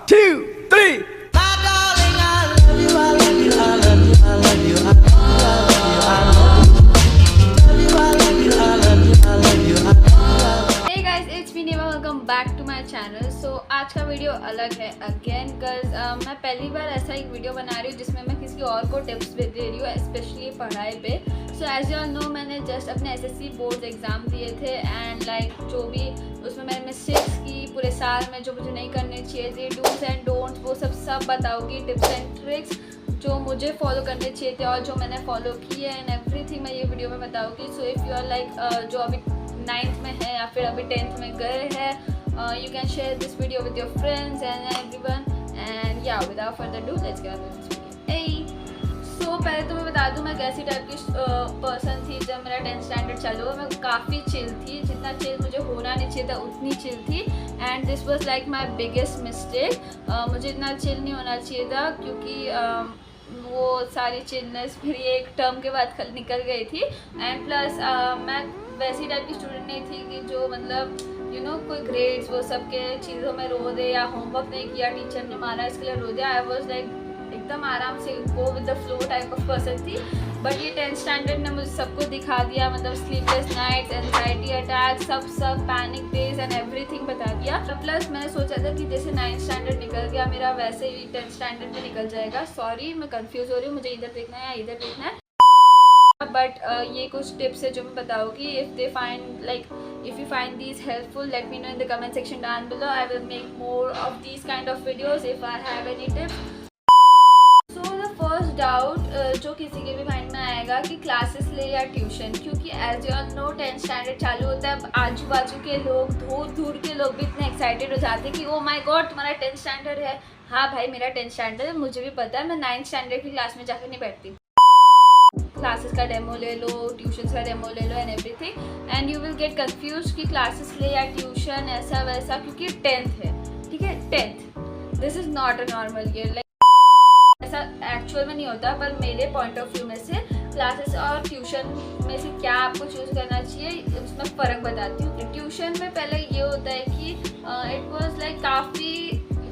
2, 3. Hey guys, it's me Neva. Welcome back to my channel. So आज का video अलग है अगेन बिकॉज मैं पहली बार ऐसा एक वीडियो बना रही हूँ जिसमें मैं किसी और को टिप्स दे रही हूँ स्पेशली पढ़ाई पे. सो एज यू नो मैंने जस्ट अपने एसएससी बोर्ड एग्ज़ाम दिए थे एंड लाइक जो भी उसमें मैंने मिस्टेक्स की पूरे साल में जो मुझे नहीं करने चाहिए थे, डूज एंड डोंट्स, वो सब बताऊँगी, टिप्स एंड ट्रिक्स जो मुझे फॉलो करने चाहिए थे और जो मैंने फॉलो किए एंड एवरीथिंग मैं ये वीडियो में बताऊँगी. So if you are like जो अभी 9th में है या फिर अभी 10th में गए हैं, you can share this video with your friends and everyone. And yeah, without further ado, let's get into this video. Hey, so पहले तो मैं बता दूँ मैं कैसी टाइप की पर्सन थी जब मेरा 10th स्टैंडर्ड चालू हुआ. मैं काफ़ी चिल थी, जितना चिल मुझे होना नहीं चाहिए था उतनी चिल थी. And this was like my biggest mistake. मुझे इतना चिल नहीं होना चाहिए था क्योंकि वो सारी चिलनेस मेरी एक टर्म के बाद निकल गई थी. एंड प्लस मैं वैसी टाइप की स्टूडेंट नहीं थी कि जो मतलब यू नो कोई ग्रेड्स वो सब के चीज़ों में रो दे या होमवर्क नहीं किया टीचर ने मारा इसके लिए रो दे. आई वॉज लाइक एकदम आराम से go with the flow type of person थी. बट ये 10th स्टैंडर्ड ने मुझे सबको दिखा दिया, मतलब स्लीपलेस नाइट्स, एंजाइटी अटैक, सब पैनिक डेज एंड एवरीथिंग बता दिया. प्लस मैंने सोचा था कि जैसे 9th स्टैंडर्ड निकल गया मेरा वैसे ही 10th स्टैंडर्ड में निकल जाएगा. सॉरी मैं कंफ्यूज हो रही हूँ, मुझे इधर देखना है या इधर देखना है. बट ये कुछ टिप्स है जो मैं बताऊँगी. if you find these helpful, let me know in the comment section down below. I will make more of these kind of videos if I have any tips. So the first doubt जो किसी के भी mind में आएगा कि classes ले या tuition, क्योंकि as you all know 10th standard चालू होता है. आजू बाजू के लोग, दूर के लोग भी इतने एक्साइटेड हो जाते हैं कि ओ माय गॉड तुम्हारा 10th स्टैंडर्ड है. हाँ भाई मेरा 10th स्टैंडर्ड है, मुझे भी पता है. मैं 9th स्टैंडर्ड की क्लास में जाकर नहीं बैठती. क्लासेस का डेमो ले लो, ट्यूशन का डेमो ले लो and everything, and you will get confuse कि क्लासेस ले या ट्यूशन ऐसा वैसा, क्योंकि 10th है. ठीक है, 10th this is not a normal year. Like ऐसा एक्चुअल में नहीं होता, पर मेरे पॉइंट ऑफ व्यू में से क्लासेस और ट्यूशन में से क्या आपको चूज़ करना चाहिए उसमें फ़र्क बताती हूँ. ट्यूशन में पहले ये होता है कि इट वॉज लाइक काफ़ी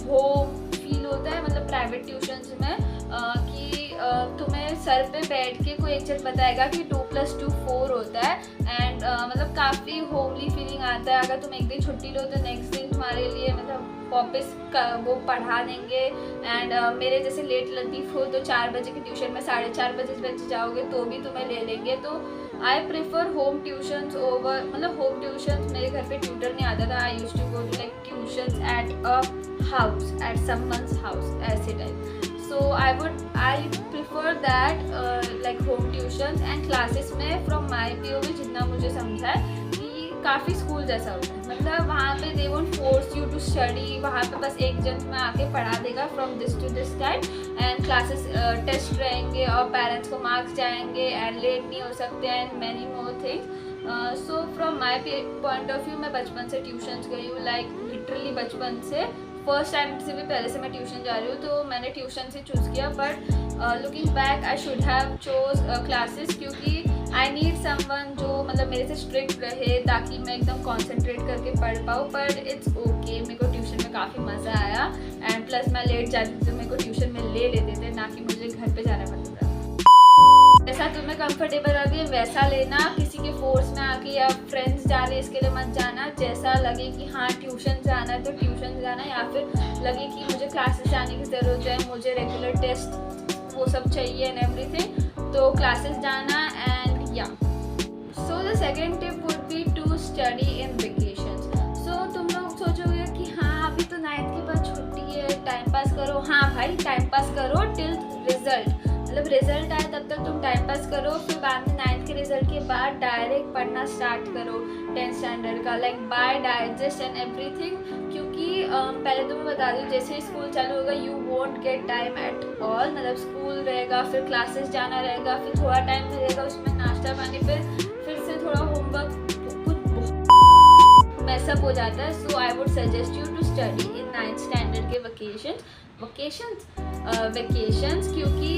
होम फील होता है, मतलब प्राइवेट ट्यूशन्स में कि तुम्हें सर पे बैठ के कोई एक चीज़ बताएगा कि 2+2 4 होता है. एंड मतलब काफ़ी होमली फीलिंग आता है. अगर तुम एक दिन छुट्टी लो तो नेक्स्ट दिन तुम्हारे लिए मतलब वापस वो पढ़ा देंगे. एंड मेरे जैसे लेट लतीफ़ हो तो 4 बजे की ट्यूशन में 4:30 बजे जाओगे तो भी तुम्हें ले लेंगे. तो I prefer home tuitions over, मतलब होम ट्यूशन्स मेरे घर पे ट्यूटर नहीं आता था. I used to go to like tuitions at a house, at someone's house, ऐसे type. So I prefer that like home tuitions and classes में from my POV जितना मुझे समझा है कि काफ़ी स्कूल जैसा होता है. मतलब वहाँ पे they won't force you to study. वहाँ पे बस एक जन में आके पढ़ा देगा from this to this time, and classes test रहेंगे और पेरेंट्स को मार्क्स जाएंगे एंड लेट नहीं हो सकते and many more things. So from my point of view मैं बचपन से ट्यूशन्स गई हूँ, लाइक लिटरली बचपन से. फर्स्ट टाइम से भी पहले से मैं ट्यूशन जा रही हूँ तो मैंने ट्यूशन से चूज़ किया. But looking back I should have chose classes, क्योंकि आई नीड समवन जो मतलब मेरे से स्ट्रिक्ट रहे ताकि मैं एकदम कॉन्सेंट्रेट करके पढ़ पाऊँ. बट इट्स ओके, मेरे को ट्यूशन में काफ़ी मज़ा आया. एंड प्लस मैं लेट जाती थी तो मेरे को ट्यूशन में ले लेते थे, ना कि मुझे घर पर जाना पड़ता था. जैसा तुम्हें कंफर्टेबल लगे वैसा लेना. किसी के फोर्स में आके या फ्रेंड्स जा रहे इसके लिए मत जाना. जैसा लगे कि हाँ ट्यूशन जाना है तो ट्यूशन जाना, या फिर लगे कि मुझे क्लासेस जाने की ज़रूरत है, मुझे रेगुलर टेस्ट वो सब चाहिए एंड एवरीथिंग, तो क्लासेस जाना. एंड या so the second tip would be to study in vacations. सो तुम लोग सोचोगे कि हाँ अभी तो 9th के बाद छुट्टी है, टाइम पास करो. हाँ भाई टाइम पास करो टिल रिजल्ट, मतलब रिजल्ट आए तब तक तुम टाइम पास करो. फिर बाद में 9th के रिजल्ट के बाद डायरेक्ट पढ़ना स्टार्ट करो 10th स्टैंडर्ड का, like by digest and everything. क्योंकि पहले तो मैं बता दूँ जैसे स्कूल चालू होगा you won't get time at all. मतलब स्कूल रहेगा, फिर क्लासेस जाना रहेगा, फिर थोड़ा टाइम रहेगा उसमें नाश्ता पानी, फिर से थोड़ा होमवर्क, कुछ मैसअप हो जाता है. So I would suggest you to study in 9th standard के वेकेशंस क्योंकि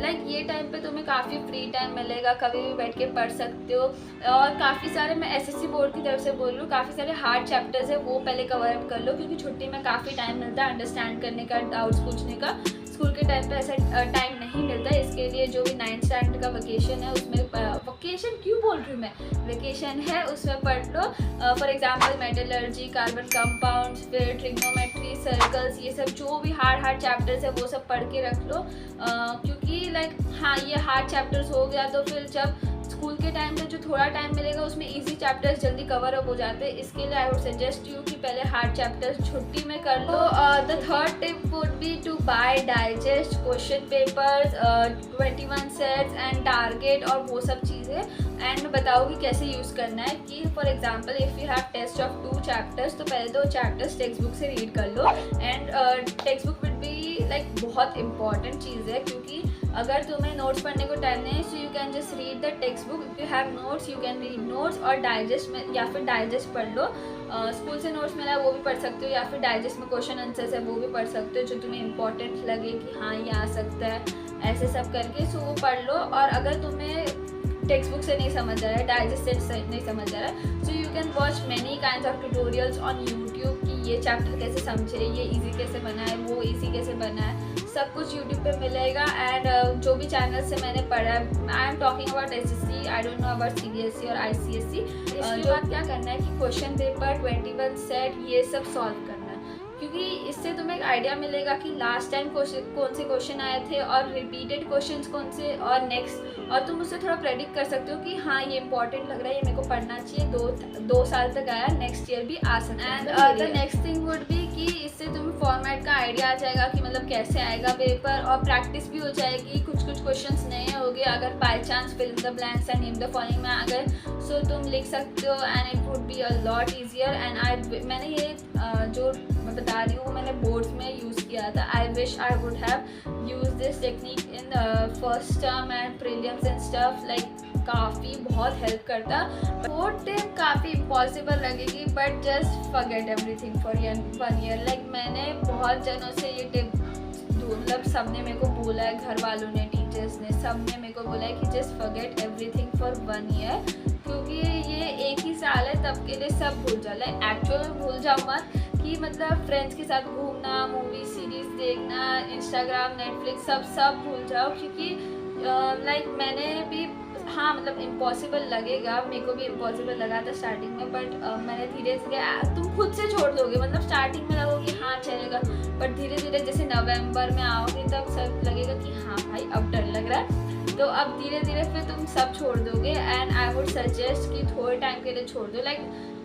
लाइक ये टाइम पे तुम्हें काफ़ी फ्री टाइम मिलेगा, कभी भी बैठ के पढ़ सकते हो. और काफ़ी सारे, मैं एसएससी बोर्ड की तरफ से बोल रही हूँ, काफ़ी सारे हार्ड चैप्टर्स है वो पहले कवर अप कर लो क्योंकि छुट्टी में काफ़ी टाइम मिलता है अंडरस्टैंड करने का, डाउट्स पूछने का. स्कूल के टाइम पे ऐसा टाइम नहीं मिलता. इसके लिए जो भी 9th स्टैंडर्ड का वेकेशन है उसमें, वेकेशन क्यों बोल रही हूँ मैं, वेकेशन है उसमें पढ़ लो. For example metallurgy, carbon compounds, फिर ट्रिग्नोमेट्री, सर्कल्स, ये सब जो भी हार्ड चैप्टर्स है वो सब पढ़ के रख लो. क्योंकि लाइक हाँ, ये हार्ड चैप्टर्स हो गया तो फिर जब स्कूल के टाइम पे जो थोड़ा टाइम मिलेगा उसमें इजी चैप्टर्स जल्दी कवर अप हो जाते हैं. इसके लिए आई वुड सजेस्ट यू कि पहले हार्ड चैप्टर्स छुट्टी में कर लो. The third tip would be to buy digest, question papers, 21 sets and target और वो सब चीज़ें. एंड मैं बताऊँगी कैसे यूज़ करना है. कि for example if you have test of 2 chapters तो पहले 2 चैप्टर्स टेक्स्ट बुक से रीड कर लो. And text book will be like बहुत इंपॉर्टेंट चीज़ है क्योंकि अगर तुम्हें नोट्स पढ़ने को टाइम नहीं, so you can just read the text book. If you have notes you can read notes और डाइजेस्ट में, या फिर डाइजेस्ट पढ़ लो. स्कूल से नोट्स मिला है वो भी पढ़ सकते हो, या फिर डाइजेस्ट में क्वेश्चन आंसर्स है वो भी पढ़ सकते हो जो तुम्हें इंपॉर्टेंट लगे कि हाँ ये आ सकता है, ऐसे सब करके. सो वो पढ़ लो. और अगर तुम्हें टेक्स्ट बुक से नहीं समझ आ रहा है, डाइजेस्ट से नहीं समझ आ रहा है, सो you can watch many kinds of tutorials on YouTube कि ये चैप्टर कैसे समझे, ये इजी कैसे बना है, वो इजी कैसे बना है, सब कुछ यूट्यूब पे मिलेगा. एंड जो भी चैनल से मैंने पढ़ा है, I am talking about SSC, I don't know about CBSE और आईसीएसई. इसके बाद क्या करना है कि क्वेश्चन पेपर, 21 सेट, ये सब सॉल्व करना है क्योंकि इससे तुम्हें एक आइडिया मिलेगा कि लास्ट टाइम कौन से क्वेश्चन आए थे और रिपीटेड क्वेश्चंस कौन से, और नेक्स्ट, और तुम उससे थोड़ा प्रेडिक्ट कर सकते हो कि हाँ ये इंपॉर्टेंट लग रहा है, ये मेरे को पढ़ना चाहिए, 2 साल तक आया, नेक्स्ट ईयर भी आ सकता है. And the next thing would be कि इससे तुम्हें फॉर्मेट का आइडिया आ जाएगा कि मतलब कैसे आएगा पेपर, और प्रैक्टिस भी हो जाएगी. कुछ क्वेश्चंस नए होंगे, अगर by chance fill in the blanks and name the following में अगर सो तुम लिख सकते हो and it would be a lot easier. And मैंने ये जो मैं बता रही हूँ मैंने बोर्ड्स में यूज़ किया था. आई wish I would have use this technique in first term and prelims and stuff. Like काफ़ी बहुत हेल्प करता. वो टिप काफ़ी इम्पॉसिबल लगेगी but just forget everything for 1 year. Like मैंने बहुत जनों से ये टिप, मतलब सब ने मेरे को बोला है, घर वालों ने, टीचर्स ने, सब ने मेरे को बोला है कि just forget everything for 1 year क्योंकि ये एक ही साल है, तब के लिए सब भूल जाओ. लाइक एक्चुअल में भूल जाओ मत कि मतलब फ्रेंड्स के साथ घूमना, मूवी सीरीज देखना, इंस्टाग्राम, नेटफ्लिक्स, सब भूल जाओ क्योंकि लाइक मैंने भी, हाँ मतलब इम्पॉसिबल लगेगा, मेरे को भी इम्पॉसिबल लगा था स्टार्टिंग में, बट मैंने धीरे धीरे, तुम खुद से छोड़ दोगे, मतलब स्टार्टिंग में लगोगे हाँ चलेगा, बट धीरे धीरे जैसे नवंबर में आओगे तब सब लगेगा कि हाँ भाई अब डर लग रहा है, तो अब धीरे धीरे फिर तुम सब छोड़ दोगे. एंड आई वुड सजेस्ट कि थोड़े टाइम के लिए छोड़ दो. लाइक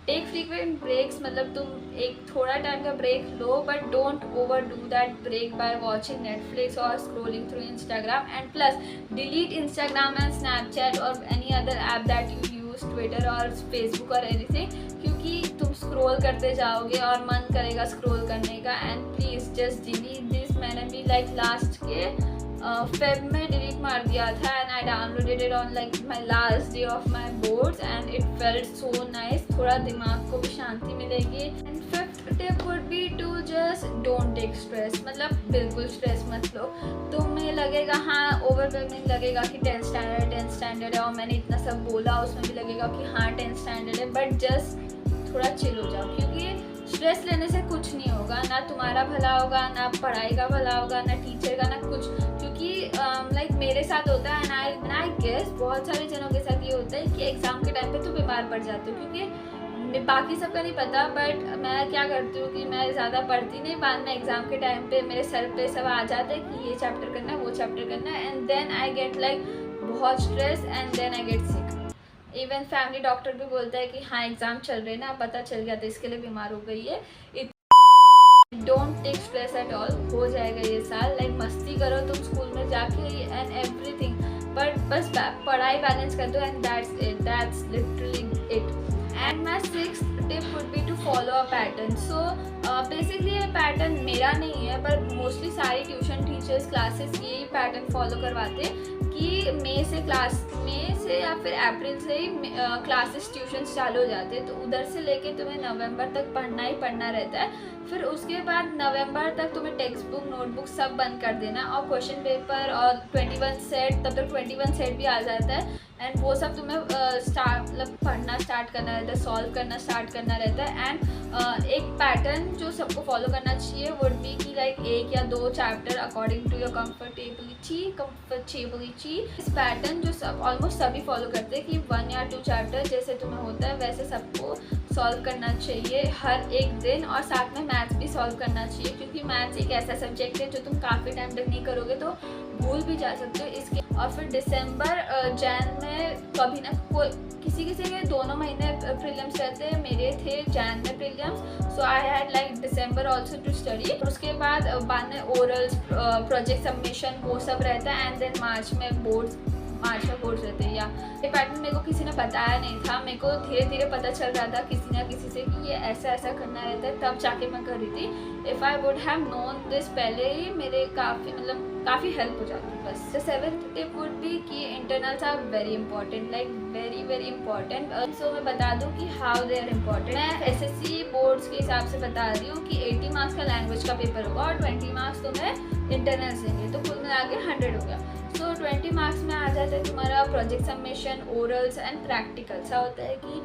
टेक फ्रीक्वेंट ब्रेक्स, मतलब तुम एक थोड़ा टाइम का ब्रेक लो but don't overdo that break by watching Netflix और scrolling through Instagram. And plus delete Instagram and Snapchat और any other app that you use, Twitter और Facebook और एनीथिंग, क्योंकि तुम स्क्रोल करते जाओगे और मन करेगा स्क्रोल करने का. And please just delete this. मैंने भी लाइक लास्ट के फेब में डिलीट मार दिया था and I downloaded it on like my last day of my boards and it felt so nice. थोड़ा दिमाग को भी शांति मिलेगी. And fifth tip would be to just don't take stress. मतलब बिल्कुल स्ट्रेस मत लो. तुम्हें लगेगा हाँ ओवरवेलमिंग लगेगा कि 10th स्टैंडर्ड है और मैंने इतना सब बोला, उसमें भी लगेगा कि हाँ 10th स्टैंडर्ड है, बट जस्ट थोड़ा चिल हो जाओ क्योंकि स्ट्रेस लेने से कुछ नहीं होगा. ना तुम्हारा भला होगा, ना पढ़ाई का भला होगा, ना टीचर का, ना कुछ. क्योंकि लाइक मेरे साथ होता है एंड आई गेस बहुत सारे जनों के साथ ये होता है कि एग्ज़ाम के टाइम पे तो बीमार पड़ जाते हो, क्योंकि बाकी सबका नहीं पता बट मैं क्या करती हूँ कि मैं ज़्यादा पढ़ती नहीं, बाद में एग्ज़ाम के टाइम पे मेरे सर पे सब आ जाता है कि ये चैप्टर करना है, वो चैप्टर करना है, and then I get like बहुत stress and then I get sick. Even family doctor भी बोलता है कि हाँ एग्ज़ाम चल रहे ना, पता चल गया था इसके लिए बीमार हो गई है. Don't take stress at all. हो जाएगा ये साल. लाइक मस्ती करो तुम स्कूल में जाके एंड एवरीथिंग, बट बस पढ़ाई बैलेंस कर दो and that's literally it. And my 6th tip would be to follow a pattern. So basically ये पैटर्न मेरा नहीं है, पर मोस्टली सारी ट्यूशन टीचर्स क्लासेस यही पैटर्न फॉलो करवाते हैं कि मई से या फिर अप्रैल से ही क्लासेस ट्यूशन्स चालू हो जाते हैं। तो उधर से लेके तुम्हें नवंबर तक पढ़ना ही पढ़ना रहता है। फिर उसके बाद नवंबर तक तुम्हें टेक्स्ट बुक नोटबुक सब बंद कर देना और क्वेश्चन पेपर और 21 सेट, तब तक 21 सेट भी आ जाता है एंड वो सब तुम्हें मतलब पढ़ना स्टार्ट करना रहता है, सॉल्व करना स्टार्ट करना रहता है। एंड एक पैटर्न जो सबको फॉलो करना चाहिए वुड बी कि लाइक 1 या 2 chapter according to your comfortability. इस पैटर्न जो सब ऑलमोस्ट सभी फॉलो करते हैं कि 1 या 2 चैप्टर जैसे तुम्हें होता है वैसे सबको सॉल्व करना चाहिए हर एक दिन, और साथ में मैथ्स भी सॉल्व करना चाहिए, क्योंकि मैथ्स एक ऐसा सब्जेक्ट है जो तुम काफ़ी टाइम तक नहीं करोगे तो भूल भी जा सकते हो इसके। और फिर दिसंबर जैन में कभी ना कोई किसी के दोनों महीने प्रीलिम्स रहते हैं, मेरे थे जैन में prelims, so I had like December also to study. उसके बाद में ओरल्स, प्रोजेक्ट सबमिशन वो सब रहता है एंड देन मार्च में बोर्ड्स रहते हैं। या ये पैटर्न मेरे को किसी ने बताया नहीं था, मेरे को धीरे धीरे पता चल रहा था किसी ना किसी से कि ये ऐसा करना रहता है, तब जाके मैं कर रही थी। If I would have known this पहले ही मेरे काफ़ी हेल्प हो जाती। बस the 7th tip would be कि internals are very important, like very important. So मैं बता दूँ कि हाउ दे आर इम्पॉर्टेंट। मैं एसएससी बोर्ड्स के हिसाब से बता रही हूँ कि 80 मार्क्स का लैंग्वेज का पेपर होगा और 20 मार्क्स तुम्हें इंटरनल्स देंगे, तो कुल मिला के 100 हो गया। सो 20 मार्क्स में आ जाता है तुम्हारा project submission, orals and practical. ऐसा होता है कि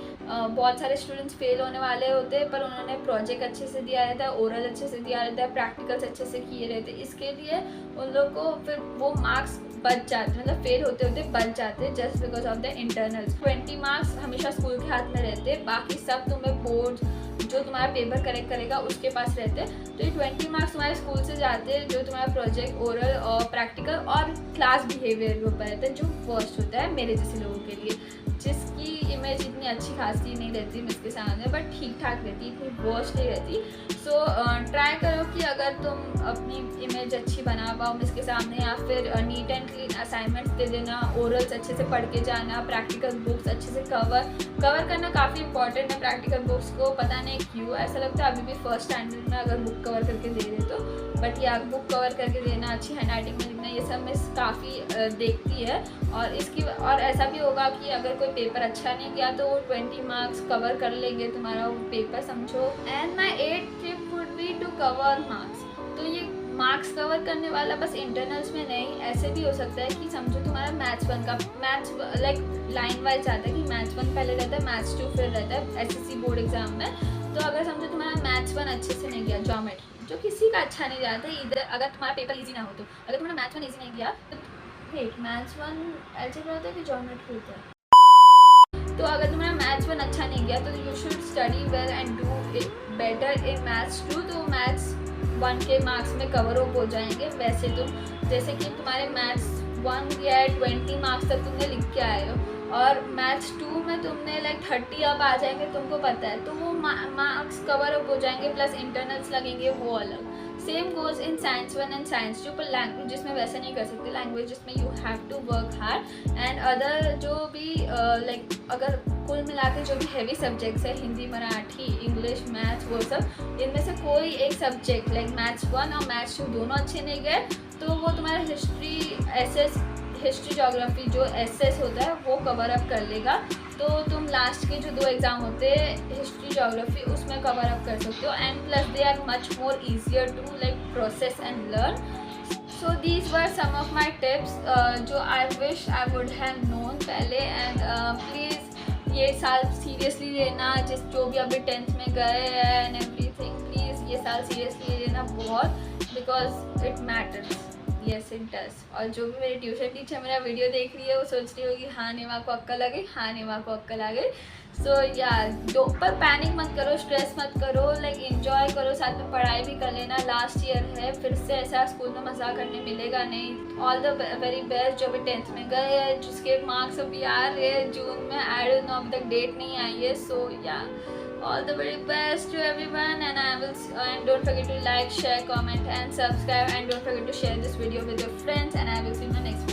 बहुत सारे स्टूडेंट्स फेल होने वाले होते हैं पर उन्होंने प्रोजेक्ट अच्छे से दिया रहता है, ओरल अच्छे से दिया रहता है, प्रैक्टिकल्स अच्छे से किए रहते हैं, इसके लिए उन लोग को फिर वो मार्क्स बच जाते हैं, मतलब फेल होते होते बच जाते हैं just because of the internals. 20 marks हमेशा स्कूल के हाथ में रहते हैं, बाकी सब तुम्हें बोर्ड जो तुम्हारा पेपर करेक्ट करेगा उसके पास रहते हैं। तो ये 20 मार्क्स तुम्हारे स्कूल से जाते हैं, जो तुम्हारा प्रोजेक्ट, ओरल और प्रैक्टिकल और क्लास बिहेवियर के ऊपर रहता है, जो वर्स्ट होता है मेरे जैसे लोगों के लिए, जिसकी इमेज इतनी अच्छी खासी नहीं रहती मिस के सामने, बट ठीक ठाक रहती, इतनी वर्स्ट नहीं रहती। सो ट्राई करो कि अगर तुम अपनी इमेज अच्छी बना पाओ मिस के सामने, या फिर नीट एंड क्लीन असाइनमेंट्स दे देना, ओरल्स अच्छे से पढ़ के जाना, प्रैक्टिकल बुक्स अच्छे से कवर करना काफ़ी इंपॉर्टेंट है। प्रैक्टिकल बुक्स को पता नहीं क्यों ऐसा लगता है अभी भी फर्स्ट स्टैंडर्ड में अगर बुक कवर करके दे दे तो, बट या बुक कवर करके देना, अच्छी हैंड राइटिंग में लिखना, ये सब मिस काफ़ी देखती है। और ऐसा भी होगा कि अगर कोई पेपर अच्छा नहीं किया तो वो 20 मार्क्स कवर कर लेंगे तुम्हारा वो पेपर, समझो। And my 8th tip would be to cover marks. तो ये मार्क्स कवर करने वाला बस इंटरनल्स में नहीं, ऐसे भी हो सकता है कि समझो तुम्हारा मैथ्स 1 का लाइक लाइन वाइज आता है कि मैथ्स 1 पहले रहता है, मैथ्स 2 फिर रहता है एसएससी बोर्ड एग्जाम में। तो अगर समझो तुम्हारा मैथ्स 1 अच्छे से नहीं गया, ज्योमेट्री जो किसी का अच्छा नहीं जाता इधर, अगर तुम्हारा पेपर ईजी ना हो तो, अगर तुम्हारा मैथ्स 1 ईजी नहीं गया तो मैथ्स 1 अलजेब्रा होता है कि ज्योमेट्री होता है, तो अगर तुम्हारा मैथ्स 1 अच्छा नहीं गया तो you should study well and do it better in maths 2, तो मैथ्स 1 के मार्क्स में कवर अप हो जाएंगे। वैसे तुम जैसे कि तुम्हारे मैथ्स 1 गया है 20 मार्क्स तक तुमने लिख के आए हो, और मैथ्स 2 में तुमने लाइक 30 अब आ जाएंगे तुमको पता है, तो वो मार्क्स कवर अप हो जाएंगे, प्लस इंटरनल्स लगेंगे वो अलग। Same goes in science 1 and science 2, पर लैंग्वेज जिसमें वैसे नहीं कर सकते, लैंग्वेज जिसमें you have to work hard. And other जो भी लाइक अगर कुल मिला के जो भी हैवी सब्जेक्ट्स है, हिंदी, मराठी, इंग्लिश, मैथ्स, वो सब, इनमें से कोई एक सब्जेक्ट लाइक मैथ्स 1 और मैथ्स 2 दोनों अच्छे नहीं गए तो वो तुम्हारा हिस्ट्री ज्योग्राफी जो एसएस होता है वो कवर अप कर लेगा। तो तुम लास्ट के जो 2 एग्ज़ाम होते हैं हिस्ट्री ज्योग्राफी उसमें कवर अप कर सकते हो, and plus they are much more easier to like process and learn. So these were some of my tips जो I wish I would have known पहले। एंड प्लीज़ ये साल seriously लेना, जो भी अभी 10th में गए हैं एंड एवरीथिंग, प्लीज़ ये साल सीरियसली लेना बहुत, because it matters, yes it does. और जो भी मेरी ट्यूशन टीचर मेरा वीडियो देख रही है वो सोच रही होगी हाँ नेमा को अक्ल आ गई, हाँ नेमा को अक्ल आ गई। सो या पर पैनिक मत करो, स्ट्रेस मत करो, लाइक एंजॉय करो, साथ में पढ़ाई भी कर लेना। लास्ट ईयर है, फिर से ऐसा स्कूल में मज़ा करने मिलेगा नहीं। ऑल द वेरी बेस्ट जो भी 10th में गए हैं, जिसके मार्क्स अभी आ रहे हैं जून में, आई डोंट नो अभी तक डेट नहीं आई है। सो या all the very best to everyone, and don't forget to like, share, comment and subscribe, and don't forget to share this video with your friends, and I will see you in my next video.